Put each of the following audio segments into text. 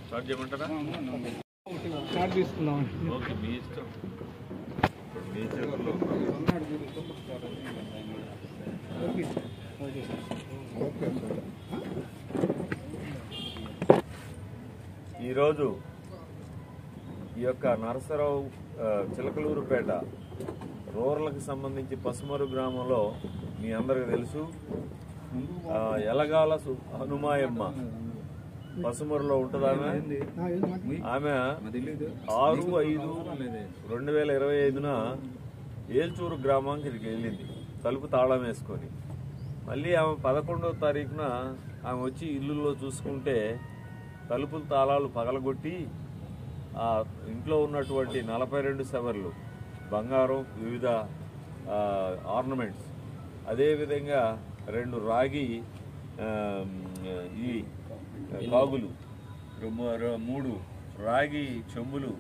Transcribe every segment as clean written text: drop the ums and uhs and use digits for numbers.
Start చేయమంటారా? Start తీసుకుందాం. Okay, మీ ఇష్టం. ఈరోజు ఈ యొక్క నరసరావు చిలకలూరుపేట రూరల్కి సంబంధించి పసుమరు గ్రామంలో మీ అందరికి తెలుసు ఎలగాల హనుమాయమ్మ పసుమరులో ఉంటుంది. ఆమె 6/5/2025 ఏల్చూరు గ్రామానికి ఇక్కడికి వెళ్ళింది తలుపు తాళం వేసుకొని. మళ్ళీ ఆమె 11వ తారీఖున ఆమె వచ్చి ఇల్లులో చూసుకుంటే తలుపుల తాళాలు పగలగొట్టి ఆ ఇంట్లో ఉన్నటువంటి 42 సెవర్లు బంగారం, వివిధ ఆర్నమెంట్స్, అదేవిధంగా 2 రాగి ఈ కాగులు, 3 రాగి చెంబులు,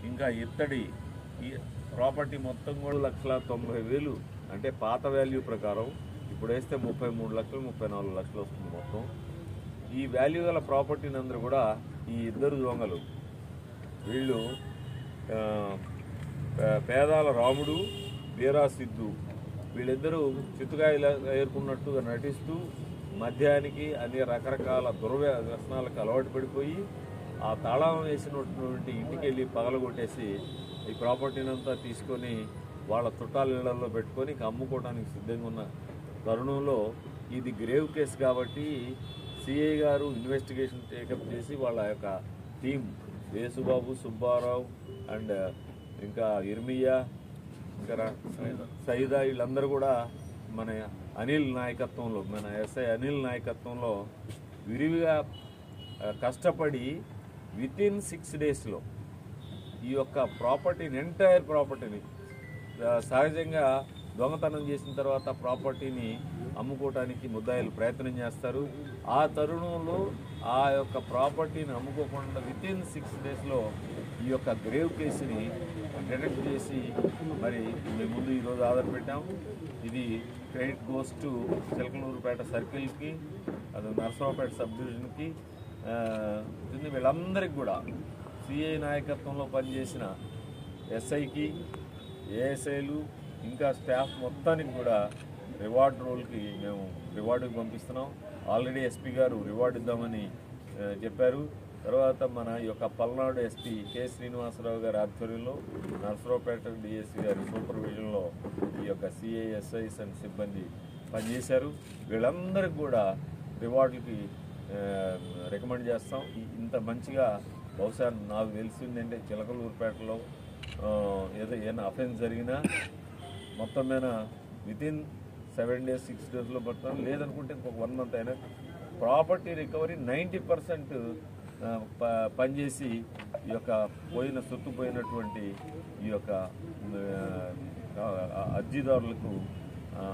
ఇంకా ఇత్తడి, ఈ ప్రాపర్టీ మొత్తం కూడా 1,90,000. అంటే పాత వాల్యూ ప్రకారం ఇప్పుడు వేస్తే 33 లక్షలు 34 లక్షలు వస్తుంది మొత్తం. ఈ వాల్యూ గల ప్రాపర్టీని అందరూ కూడా ఈ ఇద్దరు దొంగలు, వీళ్ళు పేదాల రాముడు, వీరా సిద్ధు, వీళ్ళిద్దరూ చిత్తుకాయలు ఏరుకున్నట్టుగా నటిస్తూ మద్యానికి అన్ని రకరకాల దుర్వ్యసనాలకు అలవాటు పడిపోయి ఆ తాళం వేసినటువంటి ఇంటికి వెళ్ళి పగలగొట్టేసి ఈ ప్రాపర్టీని అంతా తీసుకొని వాళ్ళ చుట్టాల ఇళ్లలో పెట్టుకొని అమ్ముకోవడానికి సిద్ధంగా ఉన్న తరుణంలో ఇది గ్రేవ్ కేసు కాబట్టి సిఐ గారు ఇన్వెస్టిగేషన్ టేకప్ చేసి వాళ్ళ యొక్క టీం యేసుబాబు, సుబ్బారావు అండ్ ఇంకా ఇర్మియా, ఇంకా సైదా, వీళ్ళందరూ కూడా మన అనిల్ నాయకత్వంలో, మన ఎస్ఐ అనిల్ నాయకత్వంలో విరివిగా కష్టపడి వితిన్ 6 డేస్లో ఈ యొక్క ప్రాపర్టీని, ఎంటైర్ ప్రాపర్టీని, సహజంగా దొంగతనం చేసిన తర్వాత ప్రాపర్టీని అమ్ముకోవటానికి ముద్దాయిలు ప్రయత్నం చేస్తారు. ఆ తరుణంలో ఆ యొక్క ప్రాపర్టీని అమ్ముకోకుండా వితిన్ 6 డేస్లో ఈ యొక్క గ్రేవ్ కేసుని డిటెక్ట్ చేసి మరి మేము ముందు ఈరోజు ఆర్డర్ పెట్టాం. ఇది క్రెడిట్ గోస్ టు చిలకలూరుపేట సర్కిల్కి, అది నరసరావుపేట సబ్ డివిజన్కి, వీళ్ళందరికీ కూడా సిఐ నాయకత్వంలో పనిచేసిన ఎస్ఐకి, ఏఎస్ఐలు, ఇంకా స్టాఫ్ మొత్తానికి కూడా రివార్డ్ రోల్కి మేము రివార్డుకి పంపిస్తున్నాం. ఆల్రెడీ ఎస్పీ గారు రివార్డు ఇద్దామని చెప్పారు. తర్వాత మన ఈ యొక్క పల్నాడు ఎస్పీ కె శ్రీనివాసరావు గారి ఆధ్వర్యంలో, నరసరావుపేట డిఎస్సీ గారి సూపర్విజన్లో ఈ యొక్క సిఐఎస్ఐస్ అండ్ సిబ్బంది పనిచేశారు. వీళ్ళందరికీ కూడా రివార్డులకి రికమెండ్ చేస్తాం. ఇంత మంచిగా బహుశా నాకు తెలిసిందంటే చిలకలూరుపేటలో ఏదైనా అఫెన్స్ జరిగినా మొత్తం మీద వితిన్ 7 days 6 daysలో పడతాం. లేదనుకుంటే ఇంకొక 1 month అయినా ప్రాపర్టీ రికవరీ 90% పనిచేసి ఈ యొక్క సొత్తు పోయినటువంటి ఈ యొక్క అర్జీదారులకు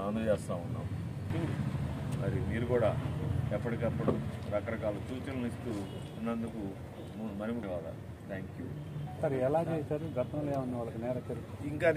అందజేస్తూ ఉన్నాం. మరి మీరు కూడా ఎప్పటికప్పుడు రకరకాల సూచనలు ఇస్తూ ఉన్నందుకు మనము కావాలి. Thank you. సార్, ఎలా చేశారు? గతంలో ఏమన్నా వాళ్ళకి నేర చరిత్ర? ఇంకా